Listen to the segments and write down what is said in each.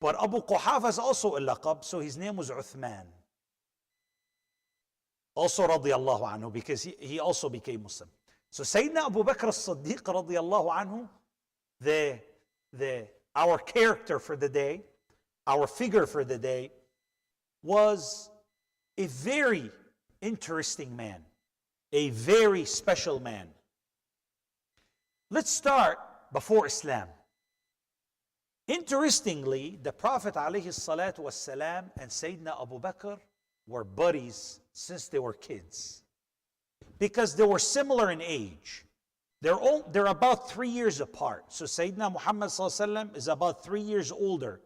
But Abu Quhafa is also a laqab, so his name was Uthman. Also radiyallahu anhu, because he also became Muslim. So Sayyidina Abu Bakr as-Siddiq radiyallahu anhu, our character for the day, our figure for the day, was a very interesting man, a very special man. Let's start before Islam. Interestingly, the Prophet alayhi salatu wassalam and Sayyidina Abu Bakr were buddies since they were kids, because they were similar in age. They're about 3 years apart. So Sayyidina Muhammad sallallahu alaihi wasallam is about 3 years older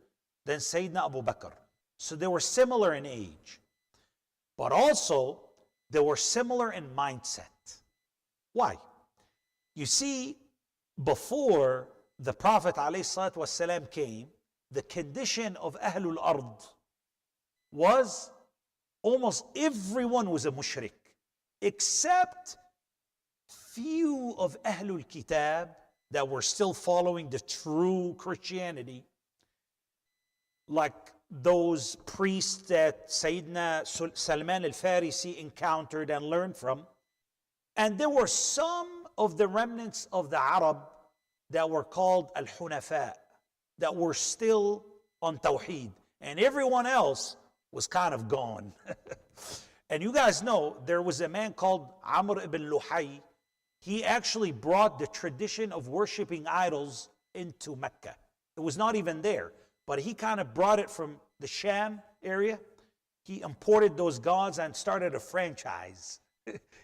than Sayyidina Abu Bakr. So they were similar in age. But also, they were similar in mindset. Why? You see, before the Prophet ﷺ came, the condition of Ahlul Ard was almost everyone was a mushrik, except few of Ahlul Kitab that were still following the true Christianity, like those priests that Sayyidina Salman al-Farisi encountered and learned from. And there were some of the remnants of the Arab that were called al-Hunafa, that were still on Tawheed. And everyone else was kind of gone. And you guys know, there was a man called Amr ibn Luhay. He actually brought the tradition of worshiping idols into Mecca. It was not even there, but he kind of brought it from the Sham area. He imported those gods and started a franchise.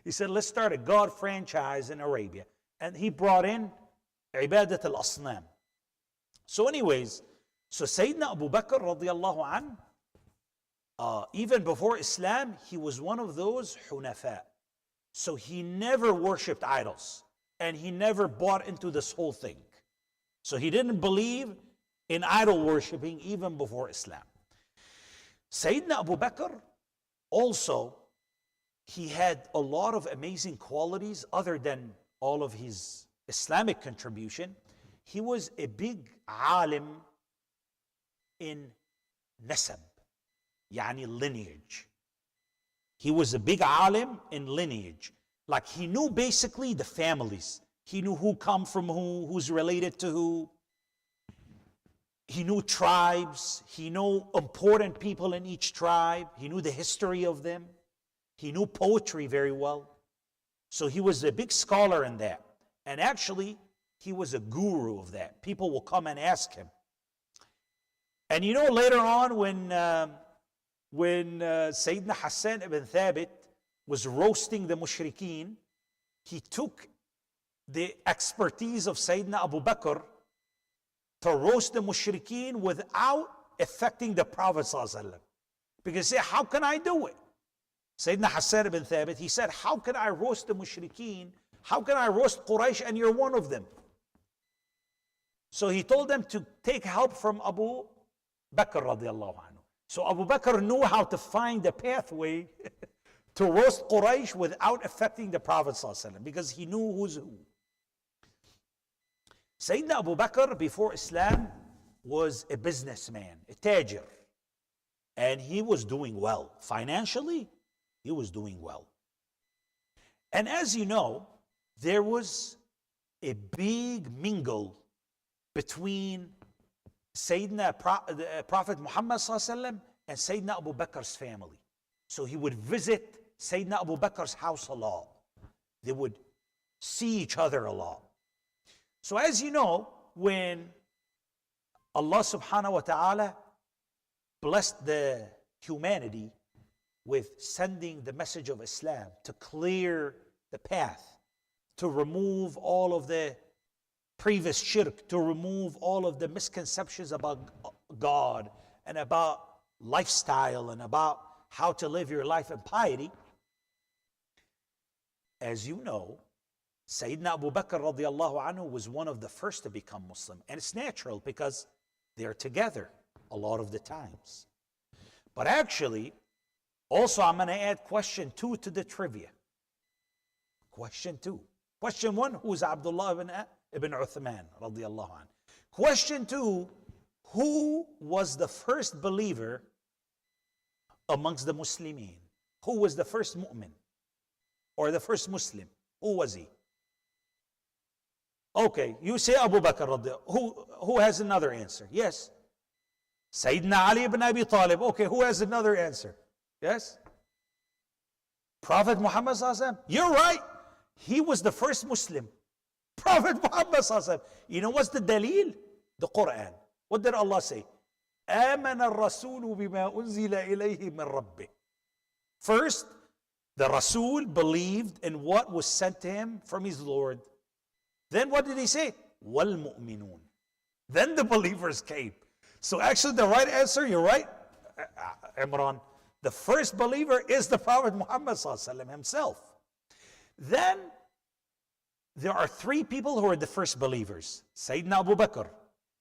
He said, let's start a god franchise in Arabia. And he brought in Ibadat al-Asnam. So anyways, so Sayyidina Abu Bakr radiallahu an, even before Islam, he was one of those Hunafa. So he never worshipped idols, and he never bought into this whole thing. So he didn't believe in idol worshipping even before Islam. Sayyidina Abu Bakr also, he had a lot of amazing qualities other than all of his Islamic contribution. He was a big alim in nasab, yani lineage. He was a big alim in lineage. Like he knew basically the families. He knew who come from who, who's related to who. He knew tribes. He knew important people in each tribe. He knew the history of them. He knew poetry very well. So he was a big scholar in that. And actually, he was a guru of that. People will come and ask him. And you know, later on when Sayyidina Hassan ibn Thabit was roasting the mushrikeen, he took the expertise of Sayyidina Abu Bakr to roast the mushrikeen without affecting the Prophet ﷺ. Because he said, how can I do it? Sayyidina Hassan ibn Thabit, he said, how can I roast the mushrikeen? How can I roast Quraysh and you're one of them? So he told them to take help from Abu Bakr radiallahu anhu. So Abu Bakr knew how to find the pathway to roast Quraysh without affecting the Prophet ﷺ, because he knew who's who. Sayyidina Abu Bakr before Islam was a businessman, a tajir. And he was doing well. Financially, he was doing well. And as you know, there was a big mingle between Sayyidina Prophet Muhammad ﷺ and Sayyidina Abu Bakr's family. So he would visit Sayyidina Abu Bakr's house a lot. They would see each other a lot. So as you know, when Allah subhanahu wa ta'ala blessed the humanity with sending the message of Islam to clear the path, to remove all of the previous shirk, to remove all of the misconceptions about God and about lifestyle and about how to live your life in piety. As you know, Sayyidina Abu Bakr radiallahu anhu was one of the first to become Muslim. And it's natural because they're together a lot of the times. But actually, also I'm going to add question 2 to the trivia. Question 2. Question 1, who's Abdullah ibn Uthman radiallahu anhu? Question 2, who was the first believer amongst the Muslimin? Who was the first mu'min? Or the first Muslim? Who was he? Okay, you say Abu Bakr radiallahu. Who has another answer? Yes. Sayyidina Ali ibn Abi Talib. Okay, who has another answer? Yes. Prophet Muhammad sallallahu alaihi wasallam. You're right. He was the first Muslim. Prophet Muhammad sallallahu alaihi wasallam. You know what's the dalil? The Quran. What did Allah say? آمن الرسول بما أنزل إليه من ربه. First, the Rasul believed in what was sent to him from his Lord. Then what did he say? وَالْمُؤْمِنُونَ. Then the believers came. So actually the right answer, you're right, Imran. The first believer is the Prophet Muhammad ﷺ himself. Then there are three people who are the first believers. Sayyidina Abu Bakr,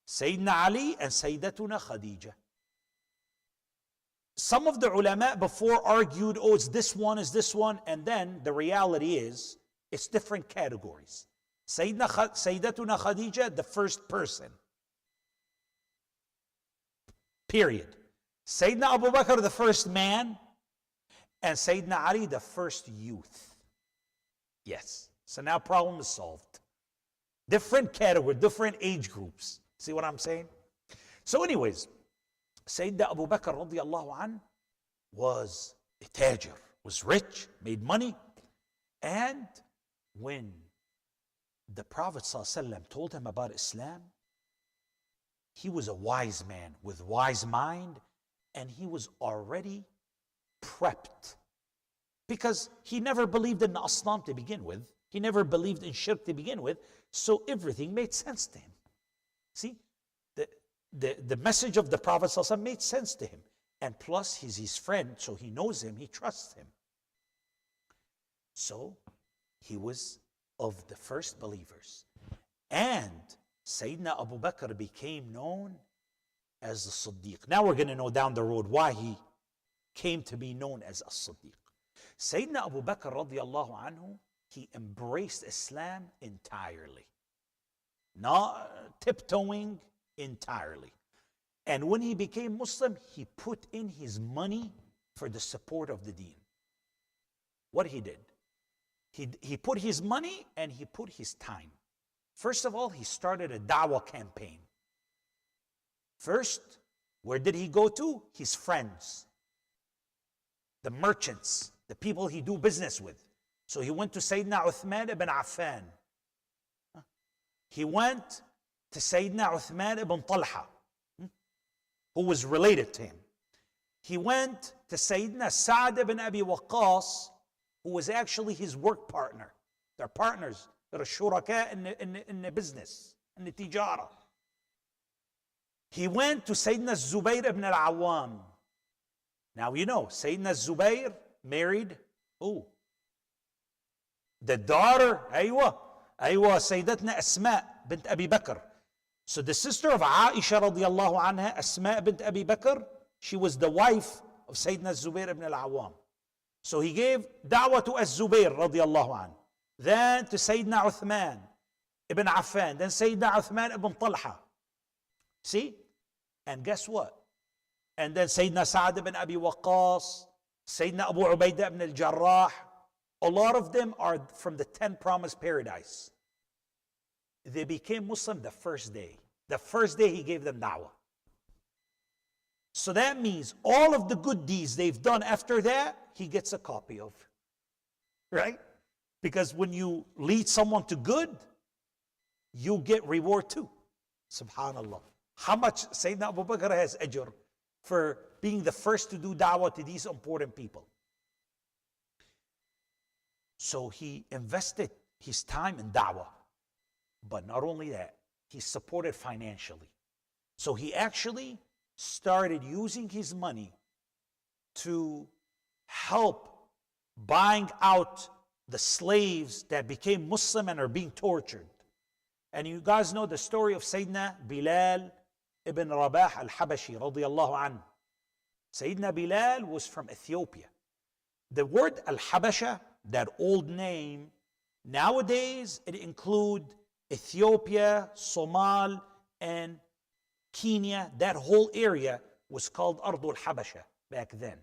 Sayyidina Ali, and Sayyidatuna Khadija. Some of the ulama before argued, oh, it's this one, and then the reality is, it's different categories. Sayyidatuna Khadija, the first person. Period. Sayyidina Abu Bakr, the first man, and Sayyidina Ali, the first youth. Yes. So now problem is solved. Different category, different age groups. See what I'm saying? So anyways, Sayyidina Abu Bakr radiallahu an was a tajir, was rich, made money. And when the Prophet ﷺ told him about Islam, he was a wise man with wise mind, and he was already prepped. Because he never believed in the Asnam to begin with. He never believed in shirk to begin with. So everything made sense to him. See, the message of the Prophet ﷺ made sense to him. And plus, he's his friend, so he knows him, he trusts him. So, he was of the first believers. And Sayyidina Abu Bakr became known as the Siddiq. Now we're going to know down the road why he came to be known as a Siddiq. Sayyidina Abu Bakr radiallahu anhu, he embraced Islam entirely. Not tiptoeing, entirely. And when he became Muslim, he put in his money for the support of the deen. What he did? He put his money and he put his time. First of all, he started a da'wah campaign. First, where did he go to? His friends, the merchants, the people he do business with. So he went to Sayyidina Uthman ibn Affan. He went to Sayyidina Uthman ibn Talha, who was related to him. He went to Sayyidina Sa'd ibn Abi Waqqas, who was actually his work partner. They're partners. They're shuraka in the business, in the tijara. He went to Sayyidina Zubayr ibn al-Awwam. Now you know, Sayyidina Zubayr married who? The daughter, aywa, Sayyidatna Asma bint Abi Bakr. So the sister of Aisha radiallahu anha, Asma bint Abi Bakr, she was the wife of Sayyidina Zubayr ibn al-Awwam. So he gave da'wah to Az-Zubayr radiallahu anhu. Then to Sayyidina Uthman ibn Affan. Then Sayyidina Uthman ibn Talha. See? And guess what? And then Sayyidina Sa'd ibn Abi Waqqas, Sayyidina Abu Ubaidah ibn al-Jarrah. A lot of them are from the 10 promised paradise. They became Muslim the first day. The first day he gave them da'wah. So that means all of the good deeds they've done after that, he gets a copy of. Right? Because when you lead someone to good, you get reward too. Subhanallah. How much Sayyidina Abu Bakr has ajr for being the first to do da'wah to these important people. So he invested his time in da'wah. But not only that, he supported financially. So he actually started using his money to help buying out the slaves that became Muslim and are being tortured. And you guys know the story of Sayyidina Bilal ibn Rabah al-Habashi radiyallahu anhu. Sayyidina Bilal was from Ethiopia. The word al-Habasha, that old name, nowadays it includes Ethiopia, Somal, and Kenya, that whole area was called Ardul Habasha back then.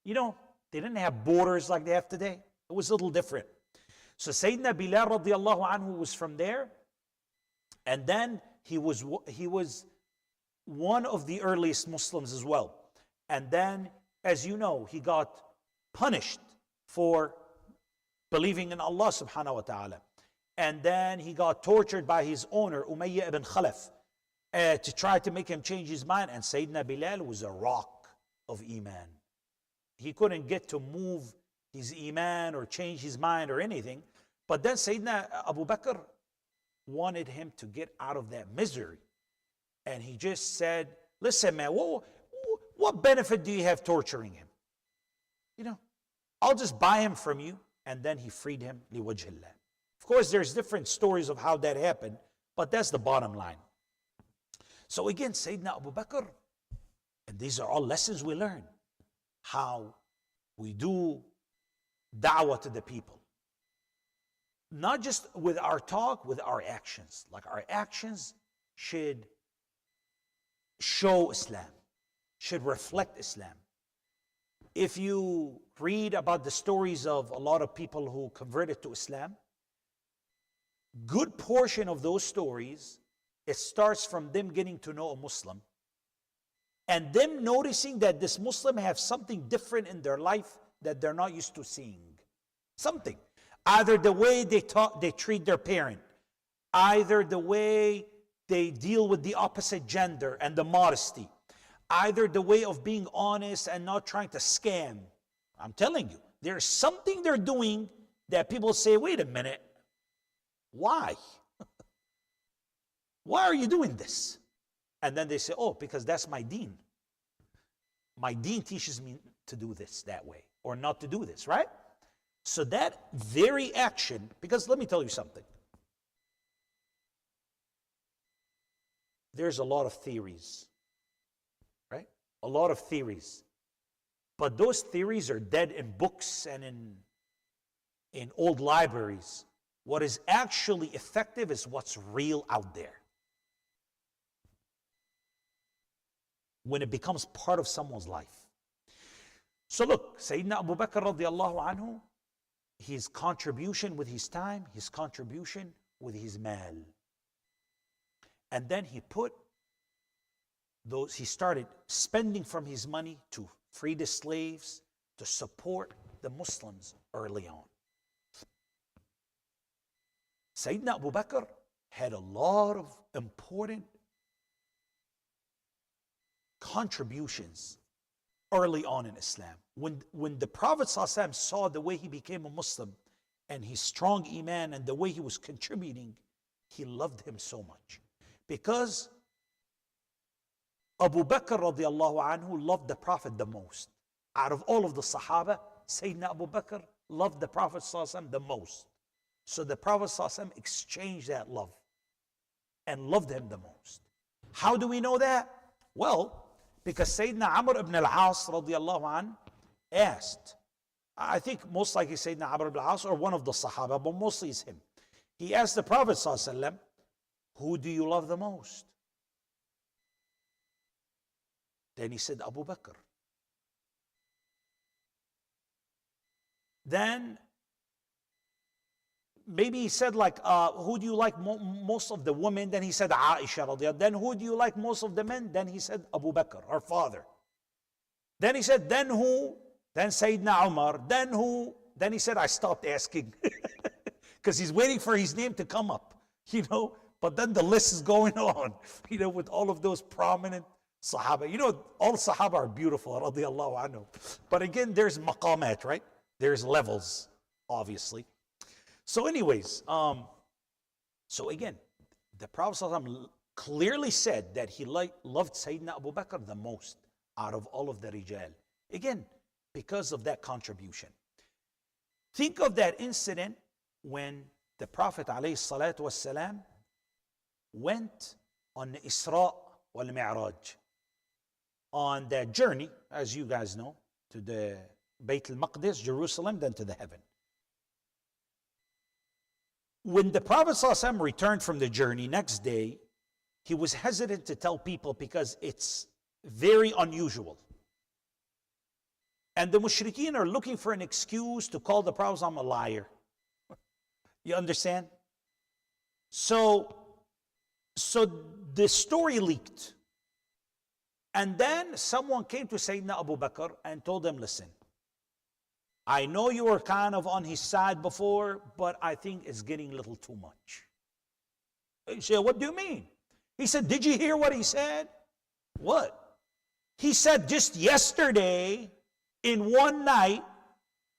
You know, they didn't have borders like they have today. It was a little different. So Sayyidina Bilal radiallahu anhu was from there. And then he was one of the earliest Muslims as well. And then, as you know, he got punished for believing in Allah subhanahu wa ta'ala. And then he got tortured by his owner, Umayyah ibn Khalaf, to try to make him change his mind. And Sayyidina Bilal was a rock of Iman. He couldn't get to move his Iman or change his mind or anything. But then Sayyidina Abu Bakr wanted him to get out of that misery. And he just said, listen, man, what benefit do you have torturing him? You know, I'll just buy him from you. And then he freed him, liwajhillah. Of course, there's different stories of how that happened, but that's the bottom line. So again, Sayyidina Abu Bakr, and these are all lessons we learn, how we do da'wah to the people. Not just with our talk, with our actions. Like our actions should show Islam, should reflect Islam. If you read about the stories of a lot of people who converted to Islam, good portion of those stories, it starts from them getting to know a Muslim and them noticing that this Muslim has something different in their life that they're not used to seeing. Something. Either the way they treat their parent, either the way they deal with the opposite gender and the modesty, either the way of being honest and not trying to scam. I'm telling you, there's something they're doing that people say, wait a minute, why? Why are you doing this? And then they say, oh, because that's my deen. My deen teaches me to do this that way or not to do this, right? So that very action, because let me tell you something. There's a lot of theories, right? A lot of theories. But those theories are dead in books and in old libraries. What is actually effective is what's real out there. When it becomes part of someone's life. So look, Sayyidina Abu Bakr radiallahu anhu, his contribution with his time, his contribution with his mal. And then he started spending from his money to free the slaves, to support the Muslims early on. Sayyidina Abu Bakr had a lot of important contributions early on in Islam. When the Prophet ﷺ saw the way he became a Muslim and his strong iman and the way he was contributing, he loved him so much. Because Abu Bakr radiallahu anhu loved the Prophet the most. Out of all of the Sahaba, Sayyidina Abu Bakr loved the Prophet ﷺ the most. So the Prophet ﷺ exchanged that love and loved him the most. How do we know that? Well, because Sayyidina Amr ibn al-As radiallahu anh asked, I think most likely Sayyidina Amr ibn al-As or one of the Sahaba, but mostly it's him. He asked the Prophet ﷺ, who do you love the most? Then he said, Abu Bakr. Then maybe he said like, who do you like most of the women? Then he said Aisha radiallahu. Then who do you like most of the men? Then he said Abu Bakr, her father. Then he said, then who? Then Sayyidina Umar. Then who? Then he said, I stopped asking. Because he's waiting for his name to come up, you know. But then the list is going on, you know, with all of those prominent Sahaba. You know, all Sahaba are beautiful, radiallahu anhu. But again, there's maqamat, right? There's levels, obviously. So anyways, so again, the Prophet ﷺ clearly said that he loved Sayyidina Abu Bakr the most out of all of the rijal. Again, because of that contribution. Think of that incident when the Prophet ﷺ went on the Isra wal Mi'raj, on that journey, as you guys know, to the Bayt al-Maqdis, Jerusalem, then to the heaven. When the Prophet ﷺ returned from the journey next day, he was hesitant to tell people because it's very unusual. And the mushrikeen are looking for an excuse to call the Prophet a liar. You understand? So the story leaked. And then someone came to Sayyidina Abu Bakr and told him, listen, I know you were kind of on his side before, but I think it's getting a little too much. He said, what do you mean? He said, did you hear what he said? What? He said just yesterday, in one night,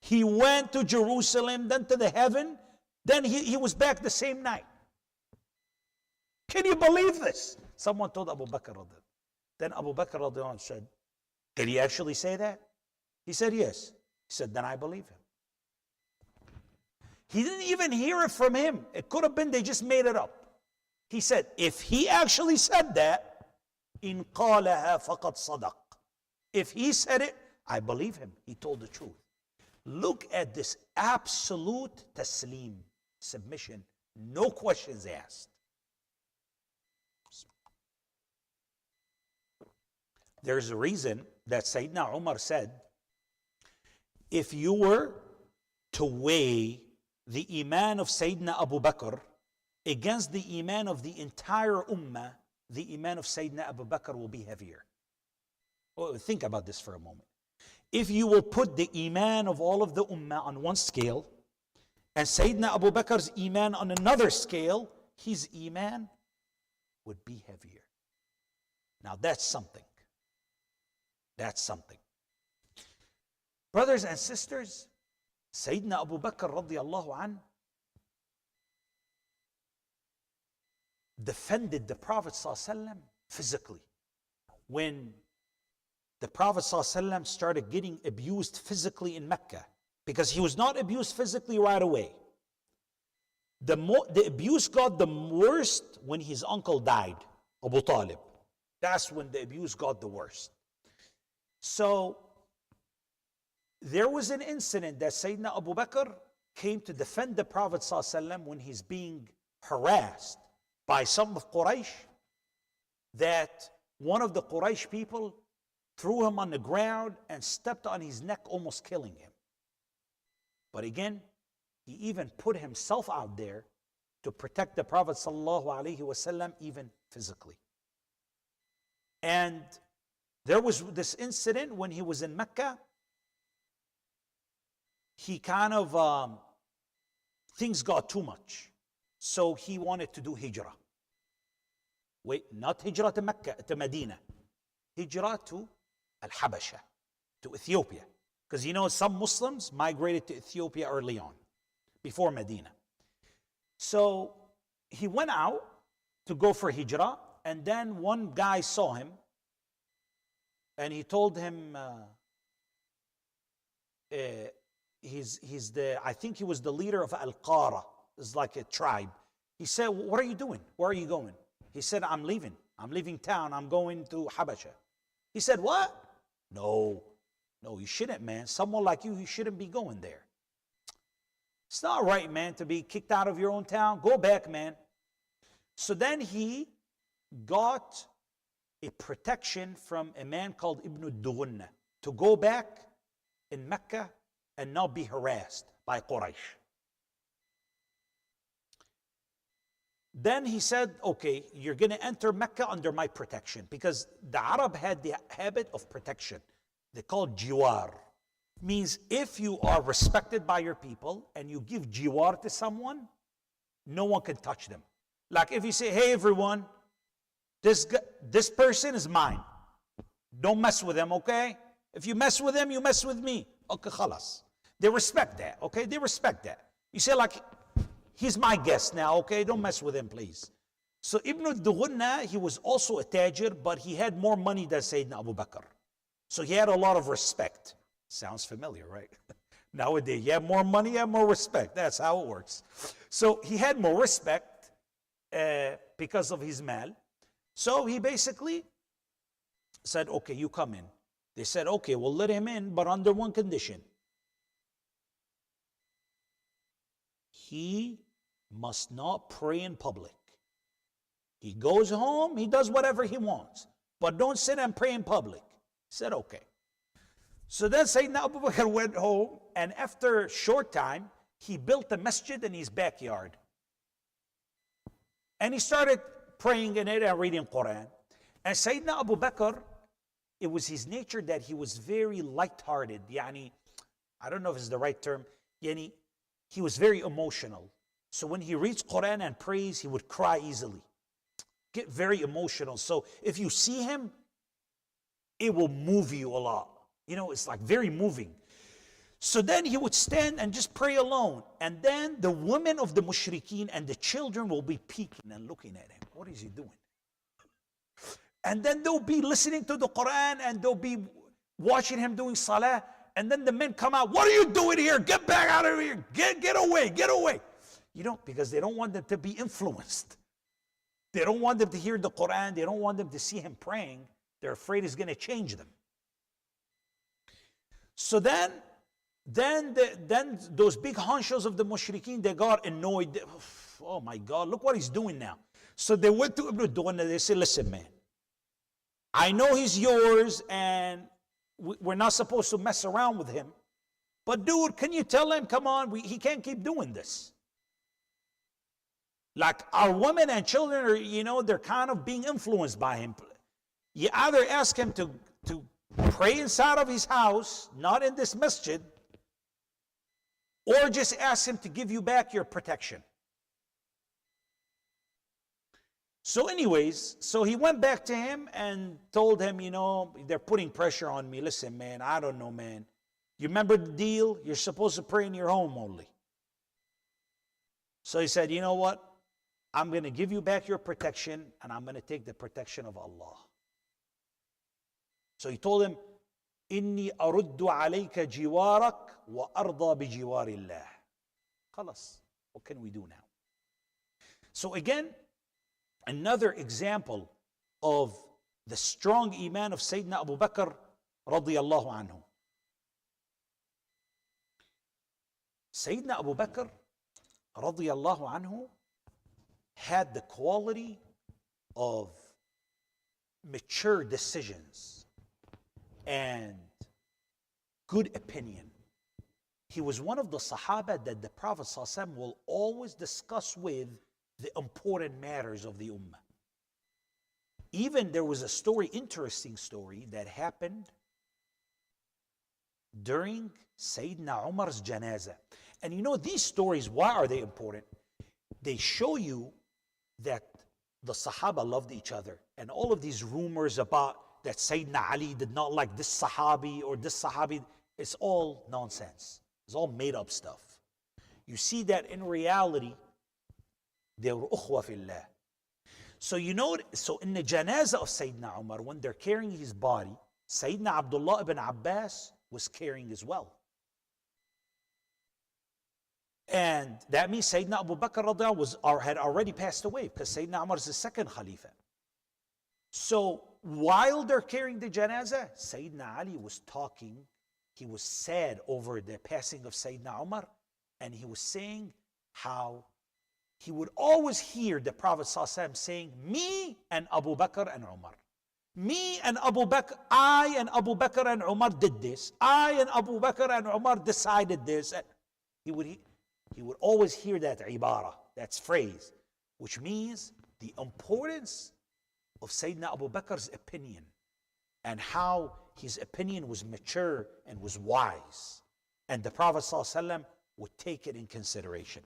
he went to Jerusalem, then to the heaven, then he was back the same night. Can you believe this? Someone told Abu Bakr. Then Abu Bakr said, did he actually say that? He said, yes. He said, then I believe him. He didn't even hear it from him. It could have been they just made it up. He said, if he actually said that, in قالها فقد صدق. If he said it, I believe him. He told the truth. Look at this absolute taslim, submission, no questions asked. There's a reason that Sayyidina Umar said, if you were to weigh the iman of Sayyidina Abu Bakr against the iman of the entire ummah, the iman of Sayyidina Abu Bakr will be heavier. Oh, think about this for a moment. If you will put the iman of all of the ummah on one scale and Sayyidina Abu Bakr's iman on another scale, his iman would be heavier. Now that's something. That's something. Brothers and sisters, Sayyidina Abu Bakr radiallahu anh defended the Prophet ﷺ physically. When the Prophet ﷺ started getting abused physically in Mecca, because he was not abused physically right away. The abuse got the worst when his uncle died, Abu Talib. That's when the abuse got the worst. So there was an incident that Sayyidina Abu Bakr came to defend the Prophet ﷺ when he's being harassed by some of Quraysh, that one of the Quraysh people threw him on the ground and stepped on his neck, almost killing him. But again, he even put himself out there to protect the Prophet ﷺ, even physically. And there was this incident when he was in Mecca. He kind of, things got too much. So he wanted to do hijrah. Wait, not hijrah to Mecca, to Medina. Hijrah to Al-Habasha, to Ethiopia. Because you know some Muslims migrated to Ethiopia early on, before Medina. So he went out to go for hijrah, and then one guy saw him, and he told him, I think he was the leader of Al-Qara. It's like a tribe. He said, what are you doing? Where are you going? He said, I'm leaving. I'm leaving town. I'm going to Habasha. He said, what? No, you shouldn't, man. Someone like you shouldn't be going there. It's not right, man, to be kicked out of your own town. Go back, man. So then he got a protection from a man called Ibn al-Dughunna to go back in Mecca and not be harassed by Quraysh. Then he said, okay, you're going to enter Mecca under my protection, because the Arab had the habit of protection. They call it jiwar. Means if you are respected by your people and you give jiwar to someone, no one can touch them. Like if you say, hey everyone, this person is mine. Don't mess with him, okay? If you mess with him, you mess with me. Okay, khalas. They respect that, okay? They respect that. You say like, he's my guest now, okay? Don't mess with him, please. So Ibn al-Dughunna, he was also a tajir, but he had more money than Sayyidina Abu Bakr. So he had a lot of respect. Sounds familiar, right? Nowadays, you have more money, you have more respect. That's how it works. So he had more respect because of his mal. So he basically said, okay, you come in. They said, okay, we'll let him in, but under one condition. He must not pray in public. He goes home, he does whatever he wants, but don't sit and pray in public. He said, okay. So then Sayyidina Abu Bakr went home, and after a short time, he built a masjid in his backyard. And he started praying in it and reading Quran. And Sayyidina Abu Bakr, it was his nature that he was very light-hearted. Yani, I don't know if it's the right term. Yani, he was very emotional. So when he reads Quran and prays, he would cry easily. Get very emotional. So if you see him, it will move you a lot. You know, it's like very moving. So then he would stand and just pray alone. And then the women of the mushrikeen and the children will be peeking and looking at him. What is he doing? And then they'll be listening to the Quran and they'll be watching him doing salah. And then the men come out, what are you doing here? Get back out of here. Get away, get away. You know, because they don't want them to be influenced. They don't want them to hear the Quran. They don't want them to see him praying. They're afraid it's going to change them. So then those big honchos of the mushrikeen, they got annoyed. Oh my God, look what he's doing now. So they went to Ibn Duwan and they said, listen, man, I know he's yours and we're not supposed to mess around with him. But dude, can you tell him, come on, he can't keep doing this. Like our women and children are, you know, they're kind of being influenced by him. You either ask him to pray inside of his house, not in this masjid, or just ask him to give you back your protection. So anyways, so he went back to him and told him, you know, they're putting pressure on me. Listen, man, I don't know, man. You remember the deal? You're supposed to pray in your home only. So he said, you know what? I'm going to give you back your protection and I'm going to take the protection of Allah. So he told him, إني أرد عليك جوارك وأرضى بجوار الله. خلاص. What can we do now? So again, another example of the strong iman of Sayyidina Abu Bakr radiyallahu anhu. Sayyidina Abu Bakr radiyallahu anhu had the quality of mature decisions and good opinion. He was one of the Sahaba that the Prophet ﷺ will always discuss with the important matters of the Ummah. Even there was a story, interesting story, that happened during Sayyidina Umar's janazah. And you know, these stories, why are they important? They show you that the Sahaba loved each other. And all of these rumors about that Sayyidina Ali did not like this Sahabi or this Sahabi, it's all nonsense. It's all made up stuff. You see that in reality, they were ukhwa fillah. So you know, so in the janazah of Sayyidina Umar, when they're carrying his body, Sayyidina Abdullah ibn Abbas was carrying as well. And that means Sayyidina Abu Bakr had already passed away because Sayyidina Umar is the second Khalifa. So while they're carrying the janazah, Sayyidina Ali was talking. He was sad over the passing of Sayyidina Umar, and he was saying how he would always hear the Prophet ﷺ saying, me and Abu Bakr and Umar. Me and Abu Bakr, I and Abu Bakr and Umar did this. I and Abu Bakr and Umar decided this. He would always hear that ibarah, that phrase, which means the importance of Sayyidina Abu Bakr's opinion and how his opinion was mature and was wise. And the Prophet ﷺ would take it in consideration.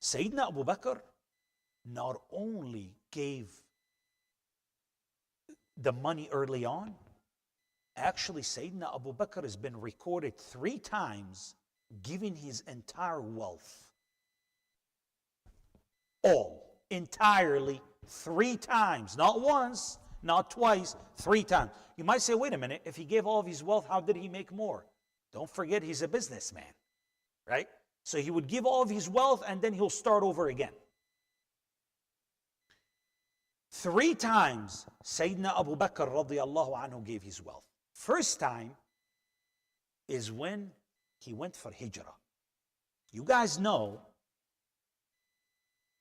Sayyidina Abu Bakr not only gave the money early on, actually Sayyidina Abu Bakr has been recorded 3 times giving his entire wealth. All, entirely, 3 times. Not once, not twice, 3 times. You might say, wait a minute, if he gave all of his wealth, how did he make more? Don't forget he's a businessman, right? So he would give all of his wealth and then he'll start over again. 3 times Sayyidina Abu Bakr radiyallahu anhu gave his wealth. First time is when he went for hijrah. You guys know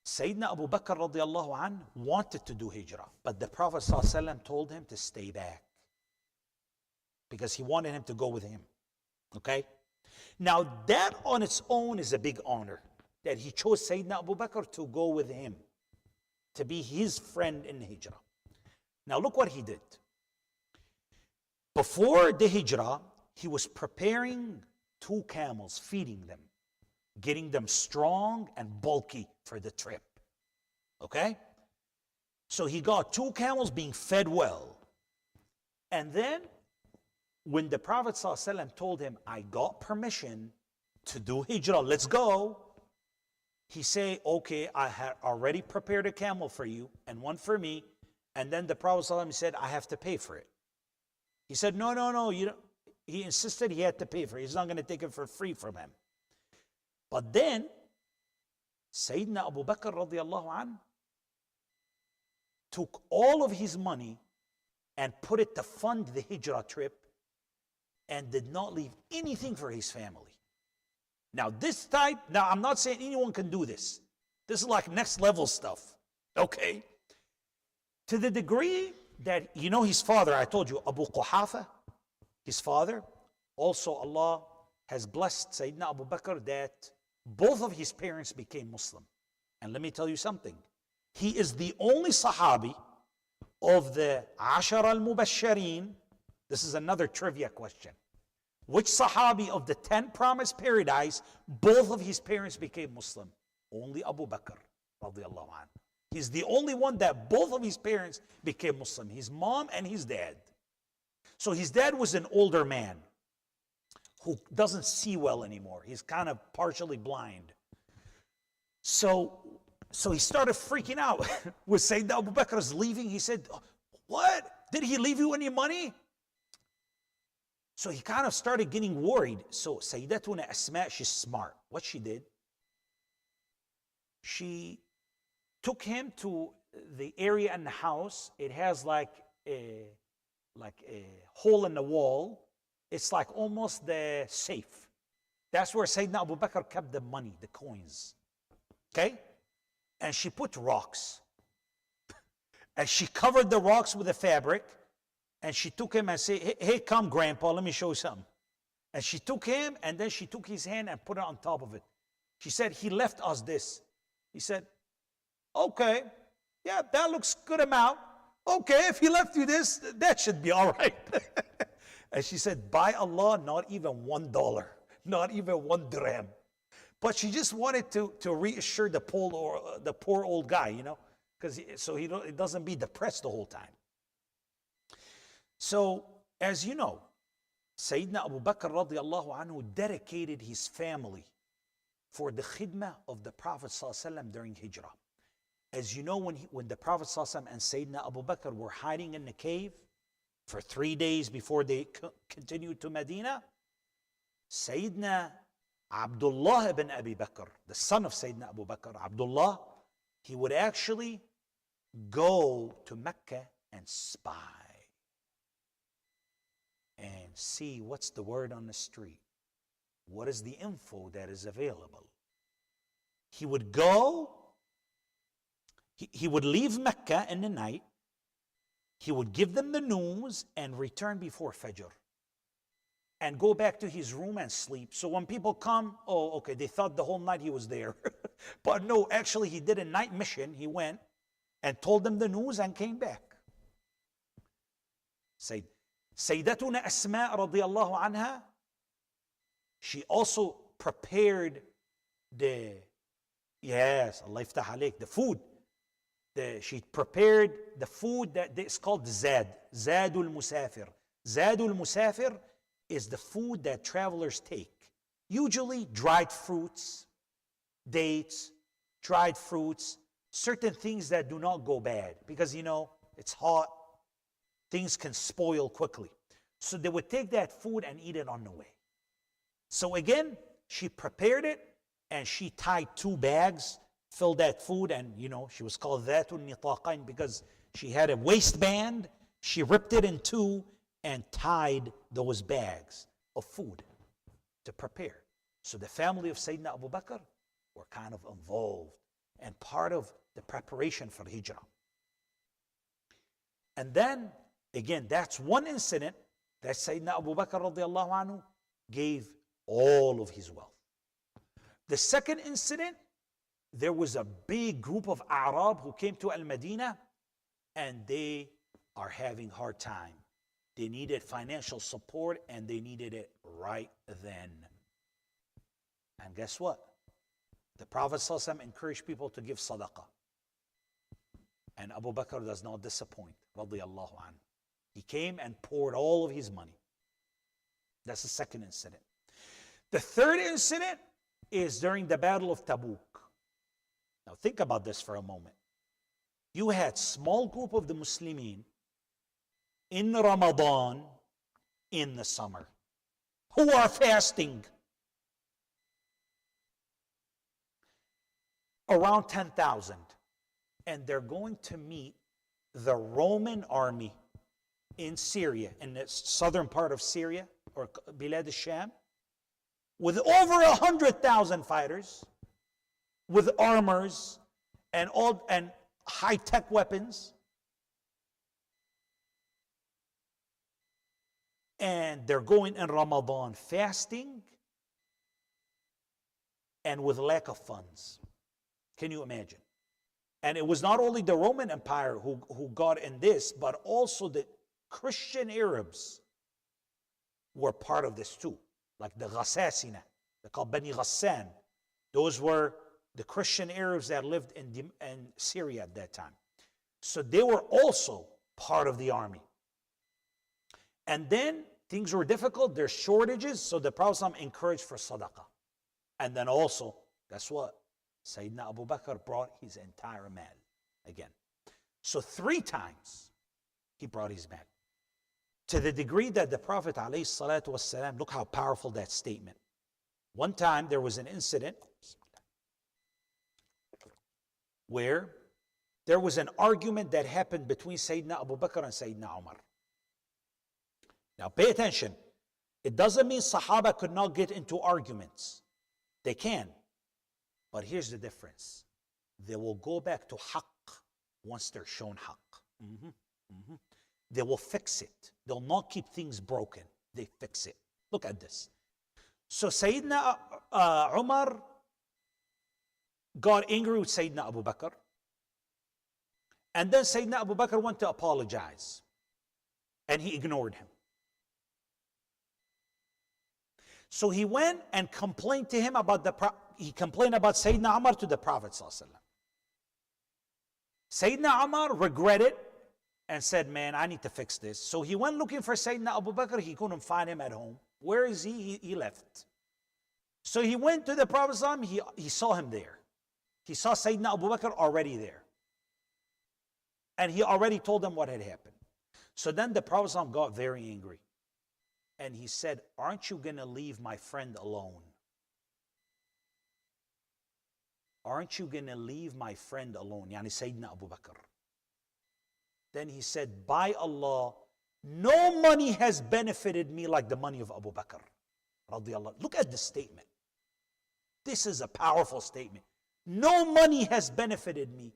Sayyidina Abu Bakr radiallahu anh wanted to do hijrah, but the Prophet ﷺ told him to stay back because he wanted him to go with him. Okay? Now that on its own is a big honor, that he chose Sayyidina Abu Bakr to go with him, to be his friend in hijrah. Now look what he did. Before the hijrah, he was preparing 2 camels, feeding them, getting them strong and bulky for the trip. Okay? So he got 2 camels being fed well. And then when the Prophet ﷺ told him, I got permission to do hijrah, let's go, he said, okay, I had already prepared a camel for you and one for me. And then the Prophet ﷺ said, I have to pay for it. He said, no, you don't. He insisted he had to pay for it. He's not going to take it for free from him. But then, Sayyidina Abu Bakr radiallahu anh took all of his money and put it to fund the hijrah trip and did not leave anything for his family. Now I'm not saying anyone can do this. This is like next level stuff, okay? To the degree that, you know his father, I told you, Abu Quhafa, his father, also Allah has blessed Sayyidina Abu Bakr that both of his parents became Muslim. And let me tell you something. He is the only Sahabi of the Ashara al-Mubashareen. This is another trivia question. Which Sahabi of the 10 promised paradise, both of his parents became Muslim? Only Abu Bakr radiallahu anh. He's the only one that both of his parents became Muslim, his mom and his dad. So his dad was an older man who doesn't see well anymore. He's kind of partially blind. So he started freaking out with Sayyidina Abu Bakr's leaving. He said, what? Did he leave you any money? So he kind of started getting worried. So Sayyidatuna Asma, she's smart. What she did, she took him to the area in the house. It has like a hole in the wall. It's like almost the safe. That's where Sayyidina Abu Bakr kept the money, the coins. Okay? And she put rocks. And she covered the rocks with a fabric. And she took him and said, hey, come, Grandpa, let me show you something. And she took him, and then she took his hand and put it on top of it. She said, he left us this. He said, okay, yeah, that looks good amount. Okay, if he left you this, that should be all right. And she said, by Allah, not even $1, not even 1 dirham. But she just wanted to reassure the poor old guy, you know, so he doesn't be depressed the whole time. So, as you know, Sayyidina Abu Bakr radiallahu anhu dedicated his family for the khidmah of the Prophet ﷺ during Hijrah. As you know, when the Prophet ﷺ and Sayyidina Abu Bakr were hiding in the cave for 3 days before they continued to Medina, Sayyidina Abdullah ibn Abi Bakr, the son of Sayyidina Abu Bakr, Abdullah, he would actually go to Mecca and spy and see what's the word on the street. What is the info that is available? He would go, he would leave Mecca in the night, he would give them the news and return before Fajr and go back to his room and sleep. So when people come, oh, okay, they thought the whole night he was there. But no, actually he did a night mission. He went and told them the news and came back. Sayyidatuna Asma radiallahu anha, she also prepared the food. She prepared the food that is called Zadul Musafir. Zadul Musafir is the food that travelers take. Usually dried fruits, dates, dried fruits, certain things that do not go bad because, you know, it's hot. Things can spoil quickly. So they would take that food and eat it on the way. So again, she prepared it and she tied 2 bags, filled that food, and you know, she was called Dhatul Nitaqain because she had a waistband. She ripped it in 2 and tied those bags of food to prepare. So the family of Sayyidina Abu Bakr were kind of involved and part of the preparation for Hijrah. And then, again, that's one incident that Sayyidina Abu Bakr radiallahu anhu gave all of his wealth. The second incident, there was a big group of Arab who came to Al-Madinah, and they are having hard time. They needed financial support, and they needed it right then. And guess what? The Prophet ﷺ encouraged people to give sadaqah. And Abu Bakr does not disappoint, radiyallahu anhu. He came and poured all of his money. That's the second incident. The third incident is during the Battle of Tabuk. Now think about this for a moment. You had small group of the Muslimin in Ramadan in the summer who are fasting. Around 10,000. And they're going to meet the Roman army in Syria, in the southern part of Syria, or Bilad al-Sham, with over 100,000 fighters, with armors and high-tech weapons. And they're going in Ramadan fasting and with lack of funds. Can you imagine? And it was not only the Roman Empire who got in this, but also the Christian Arabs were part of this too. Like the Ghassasina, they're called Bani Ghassan. Those were the Christian Arabs that lived in Syria at that time. So they were also part of the army. And then things were difficult, there's shortages, so the Prophet ﷺ encouraged for sadaqah. And then also, guess what? Sayyidina Abu Bakr brought his entire mal again. So 3 times he brought his mal. To the degree that the Prophet ﷺ, look how powerful that statement. One time there was an incident where there was an argument that happened between Sayyidina Abu Bakr and Sayyidina Umar. Now pay attention. It doesn't mean Sahaba could not get into arguments. They can. But here's the difference. They will go back to haqq once they're shown haqq. They will fix it. They'll not keep things broken. They fix it. Look at this. So Sayyidina Umar got angry with Sayyidina Abu Bakr. And then Sayyidina Abu Bakr went to apologize. And he ignored him. So he went and complained to him about he complained about Sayyidina Umar to the Prophet ﷺ. Sayyidina Umar regretted and said, man, I need to fix this. So he went looking for Sayyidina Abu Bakr. He couldn't find him at home. Where is he? He left. So he went to the Prophet ﷺ. He saw him there. He saw Sayyidina Abu Bakr already there. And he already told them what had happened. So then the Prophet ﷺ got very angry. And he said, aren't you going to leave my friend alone? Aren't you going to leave my friend alone? Yani Sayyidina Abu Bakr. Then he said, by Allah, no money has benefited me like the money of Abu Bakr. Look at this statement. This is a powerful statement. No money has benefited me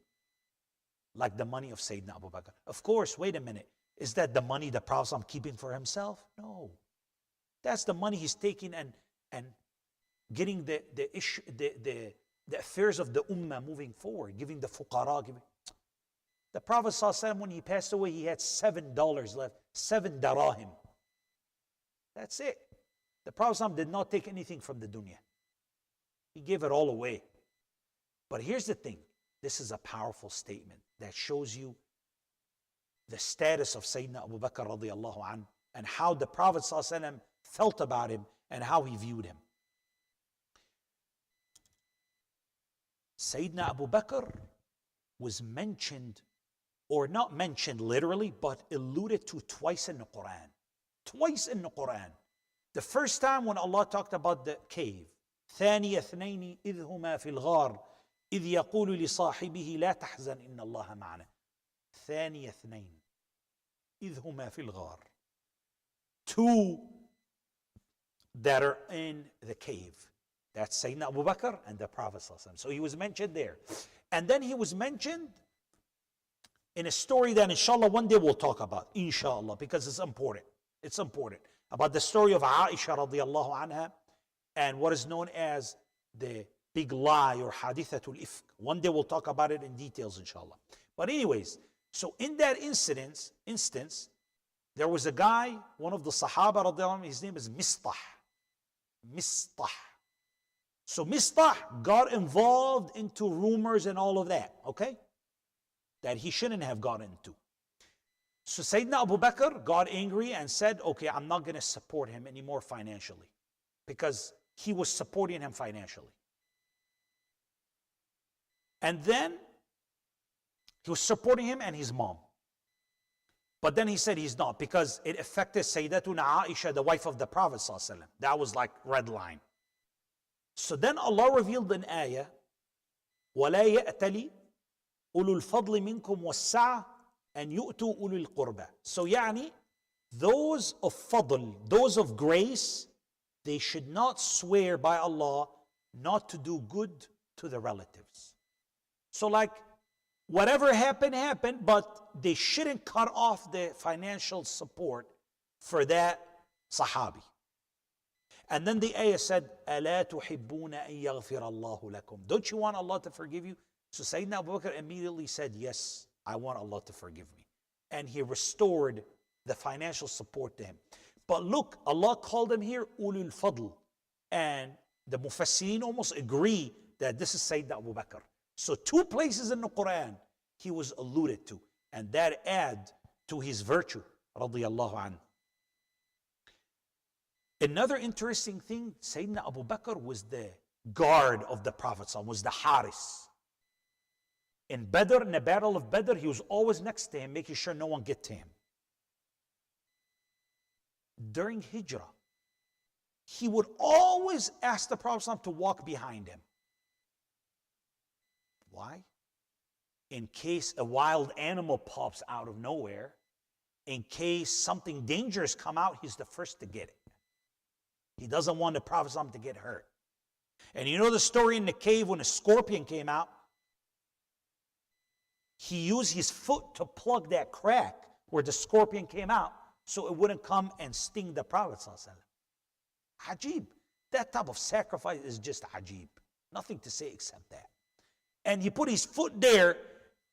like the money of Sayyidina Abu Bakr. Of course, wait a minute. Is that the money the Prophet is keeping for himself? No. That's the money he's taking and getting the affairs of the ummah moving forward, giving the fuqara. The Prophet ﷺ, when he passed away, he had $7 left, 7 darahim. That's it. The Prophet ﷺ did not take anything from the dunya. He gave it all away. But here's the thing. This is a powerful statement that shows you the status of Sayyidina Abu Bakr radiallahu anhu and how the Prophet ﷺ felt about him and how he viewed him. Sayyidina Abu Bakr was mentioned, or not mentioned literally, but alluded to twice in the Quran. Twice in the Quran. The first time when Allah talked about the cave. ثاني اثنين إذ هما في الغار إذ يقول لصاحبه لا تحزن إن الله معنا. ثاني اثنين إذ هما في الغار. 2 that are in the cave. That's Sayyidina Abu Bakr and the Prophet ﷺ. So he was mentioned there. And then he was mentioned in a story that inshallah one day we'll talk about, inshallah, because it's important. It's important. About the story of Aisha radiallahu anha and what is known as the big lie or hadithatul ifk. One day we'll talk about it in details, inshallah. But anyways, so in that instance, there was a guy, one of the Sahaba radiallahu anhu, his name is Mistah. Mistah. So Mistah got involved into rumors and all of that, okay? That he shouldn't have got into. So Sayyidina Abu Bakr got angry and said, okay, I'm not going to support him anymore financially, because he was supporting him financially. And then he was supporting him and his mom. But then he said he's not, because it affected Sayyidatuna Aisha, the wife of the Prophet ﷺ. That was like red line. So then Allah revealed an ayah, وَلَا يَأْتَلِ أُولُو الْفَضْلِ مِنْكُمْ وَالسَّعَةِ أَنْ يُؤْتُوا أُولِي الْقُرْبَى. So يعني, those of fadl, those of grace, they should not swear by Allah not to do good to the relatives. So like, whatever happened, but they shouldn't cut off the financial support for that Sahabi. And then the ayah said, أَلَا تُحِبُّونَ أَن يَغْفِرَ اللَّهُ لَكُمْ. Don't you want Allah to forgive you? So Sayyidina Abu Bakr immediately said, yes, I want Allah to forgive me. And he restored the financial support to him. But look, Allah called him here ulul fadl. And the Mufassirin almost agree that this is Sayyidina Abu Bakr. So two places in the Quran he was alluded to. And that add to his virtue, radiyallahu anhu. Another interesting thing, Sayyidina Abu Bakr was the guard of the Prophet, was the Haris. In Badr, in the battle of Badr, he was always next to him, making sure no one get to him. During Hijrah, he would always ask the Prophet to walk behind him. Why? In case a wild animal pops out of nowhere, in case something dangerous come out, he's the first to get it. He doesn't want the Prophet to get hurt. And you know the story in the cave when a scorpion came out? He used his foot to plug that crack where the scorpion came out so it wouldn't come and sting the Prophet. Ajib. That type of sacrifice is just ajib. Nothing to say except that. And he put his foot there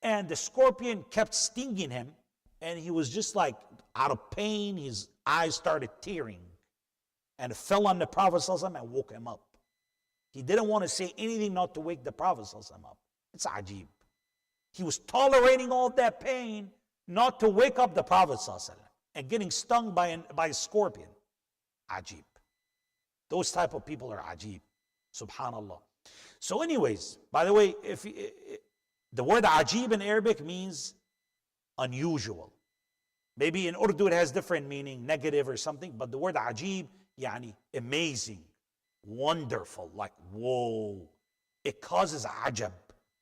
and the scorpion kept stinging him and he was just like out of pain. His eyes started tearing. And it fell on the Prophet and woke him up. He didn't want to say anything not to wake the Prophet up. It's ajib. He was tolerating all that pain not to wake up the Prophet and getting stung by a scorpion. Ajib. Those type of people are ajib. Subhanallah. So anyways, by the way, the word ajib in Arabic means unusual. Maybe in Urdu it has different meaning, negative or something, but the word ajib, yani amazing, wonderful, like whoa. It causes ajab.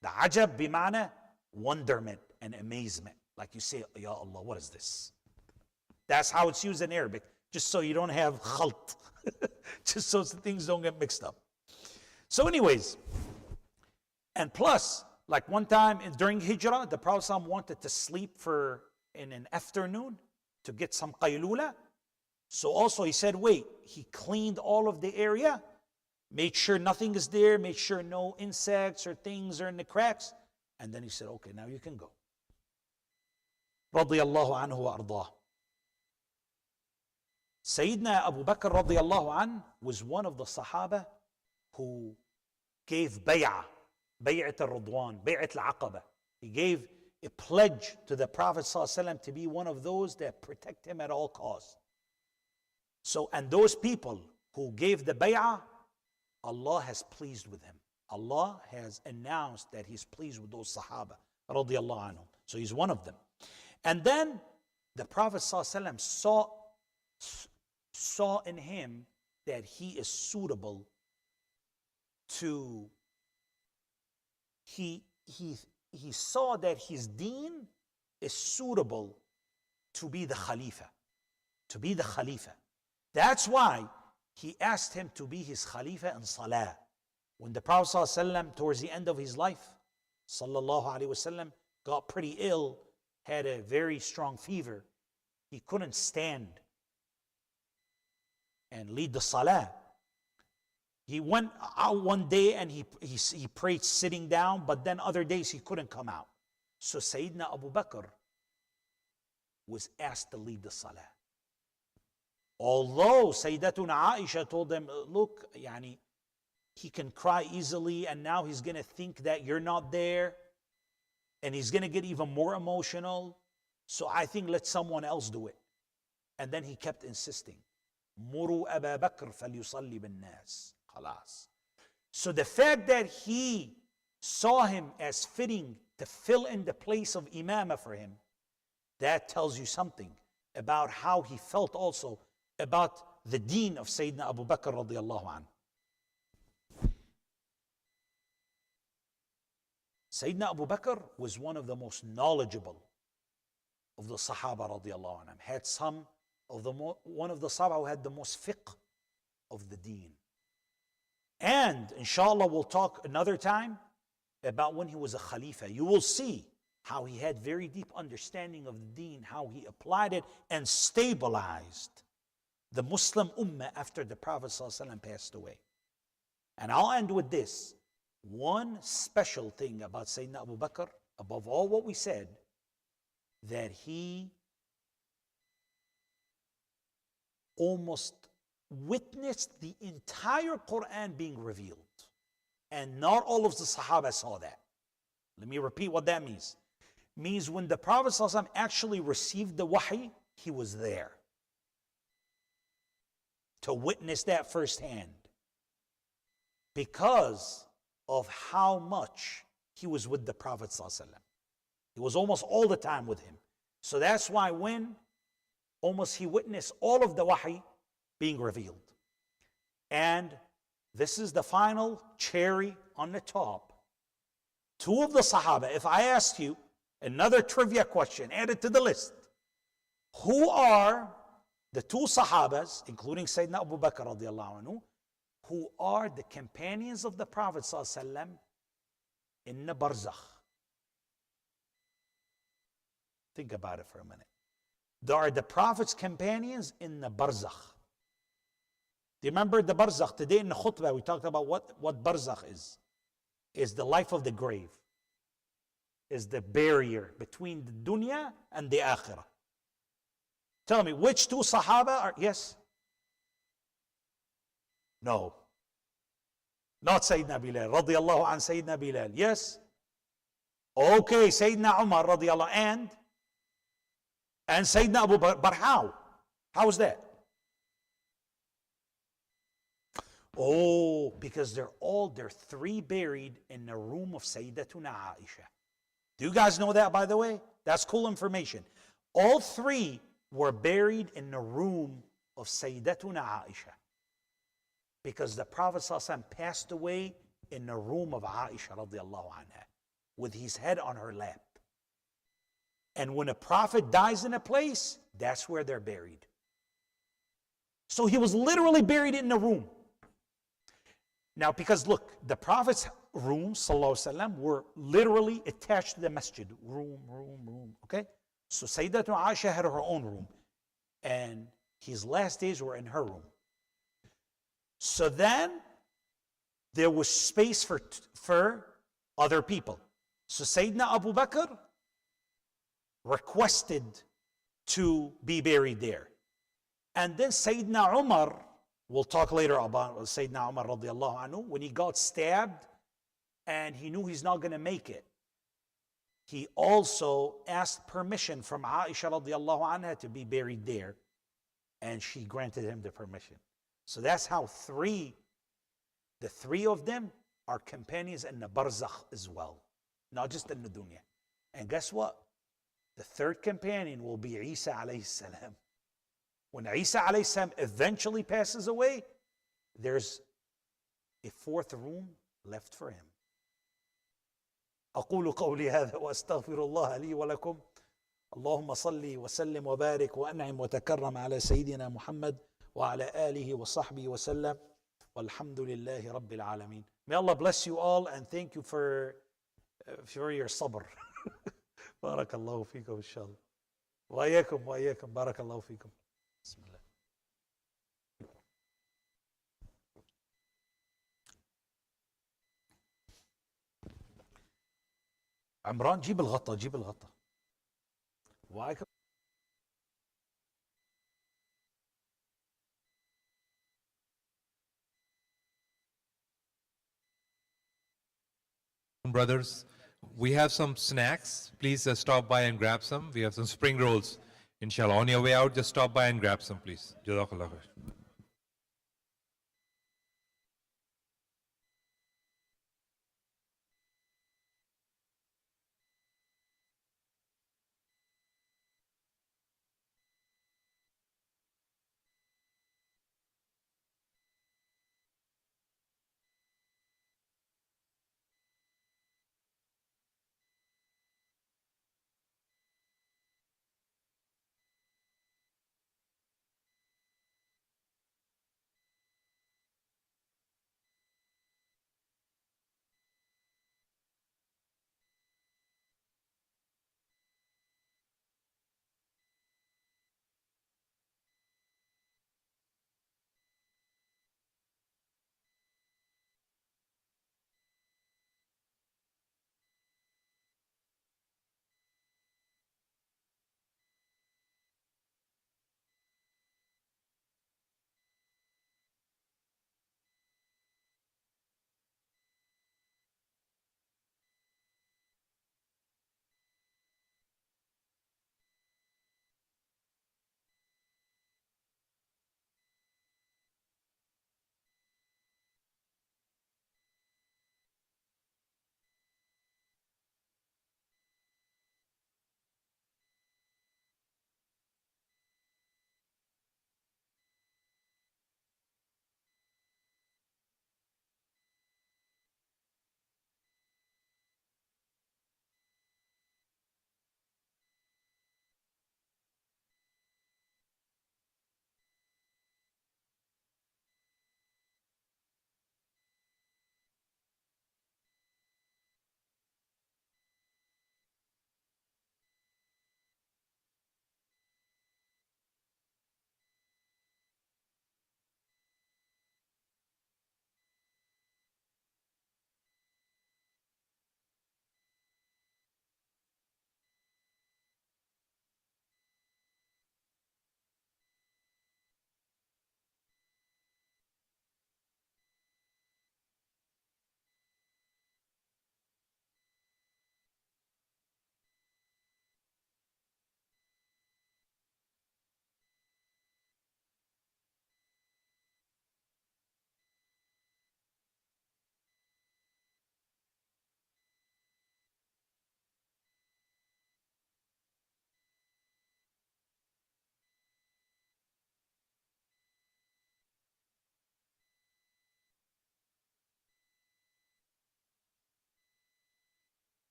The ajab bimana wonderment and amazement. Like you say, Ya Allah, what is this? That's how it's used in Arabic, just so you don't have khalt. Just so things don't get mixed up. So anyways, and plus, like one time during Hijrah, the Prophet wanted to sleep in an afternoon to get some qaylula. So also he said, wait, he cleaned all of the area, made sure nothing is there, made sure no insects or things are in the cracks. And then he said, okay, now you can go. Radiyallahu anhu wa ardah. Sayyidina Abu Bakr radiyallahu anhu was one of the Sahaba who gave bay'ah al-Ridwan, bay'at al-Aqaba. He gave a pledge to the Prophet ﷺ to be one of those that protect him at all costs. So, and those people who gave the bay'ah, Allah has pleased with him. Allah has announced that He's pleased with those Sahaba, radiyallahu anhum. So he's one of them. And then the Prophet ﷺ saw in him that he is suitable to, he saw that his deen is suitable to be the Khalifa. That's why he asked him to be his Khalifa in Salah. When the Prophet ﷺ, towards the end of his life, sallallahu alaihi wasallam, got pretty ill, had a very strong fever, he couldn't stand and lead the salah. He went out one day and he prayed sitting down, but then other days he couldn't come out. So Sayyidina Abu Bakr was asked to lead the salah. Although Sayyidatuna Aisha told him, look, yani, he can cry easily and now he's going to think that you're not there and he's going to get even more emotional. So I think let someone else do it. And then he kept insisting, Muru Aba Bakr falyusalli bin nas. Khalas. So the fact that he saw him as fitting to fill in the place of imamah for him, that tells you something about how he felt also about the deen of Sayyidina Abu Bakr radiallahu anhu. Sayyidina Abu Bakr was one of the most knowledgeable of the Sahaba radiallahu anhum. Had some of the one of the Sahaba who had the most fiqh of the deen. And inshallah we'll talk another time about when he was a Khalifa. You will see how he had very deep understanding of the deen, how he applied it and stabilized the Muslim ummah after the Prophet ﷺ passed away. And I'll end with this. One special thing about Sayyidina Abu Bakr, above all what we said, that he almost witnessed the entire Quran being revealed. And not all of the Sahaba saw that. Let me repeat what that means. Means when the Prophet ﷺ actually received the wahi, he was there to witness that firsthand because of how much he was with the Prophet ﷺ. He was almost all the time with him. So that's why when almost he witnessed all of the wahi being revealed. And this is the final cherry on the top. Two of the Sahaba, if I asked you another trivia question added to the list, who are the two Sahabas, including Sayyidina Abu Bakr radiallahu anhu, who are the companions of the Prophet sallallahu alaihi wasallam in the barzakh? Think about it for a minute. They are the Prophet's companions in the barzakh. Do you remember the barzakh? Today in the khutbah we talked about what barzakh is. Is the life of the grave. Is the barrier between the dunya and the akhirah. Tell me, which two Sahaba are, yes? No. Not Sayyidina Bilal, radiallahu an Sayyidina Bilal, yes? Okay, Sayyidina Umar, radiallahu and Sayyidina Abu Bakr, but how? How is that? Oh, because they're three buried in the room of Sayyidatuna Aisha. Do you guys know that, by the way? That's cool information. All three were buried in the room of Sayyidatuna Aisha. Because the Prophet ﷺ passed away in the room of Aisha radiallahu anha, with his head on her lap. And when a prophet dies in a place, that's where they're buried. So he was literally buried in the room. Now, because look, the Prophet's rooms, sallallahu alaihi wasallam, were literally attached to the masjid. Room, okay? So Sayyidatuna Aisha had her own room. And his last days were in her room. So then, there was space for other people. So Sayyidina Abu Bakr requested to be buried there. And then Sayyidina Umar, we'll talk later about Sayyidina Umar radiallahu anhu, when he got stabbed and he knew he's not going to make it, he also asked permission from Aisha radiallahu anha to be buried there, and she granted him the permission. So that's how the three of them are companions in the barzakh as well, not just in the dunya. And guess what? The third companion will be Isa alayhi salam. When Isa alayhi salam eventually passes away, there's a fourth room left for him. أقول قولي هذا وأستغفر الله لي ولكم. اللهم صل وسلم وبارك وأنعم وتكرم على سيدنا محمد وعلى آله وصحبه وسلم. والحمد لله رب العالمين. May Allah bless you all and thank you for your sabr. بارك الله فيكم إن شاء الله. وإياكم بارك الله فيكم. بسم الله. عمران جيب الغطا. وعليكم. Brothers, we have some snacks. Please stop by and grab some. We have some spring rolls. Inshallah, on your way out, just stop by and grab some, please. Jazakallah khair.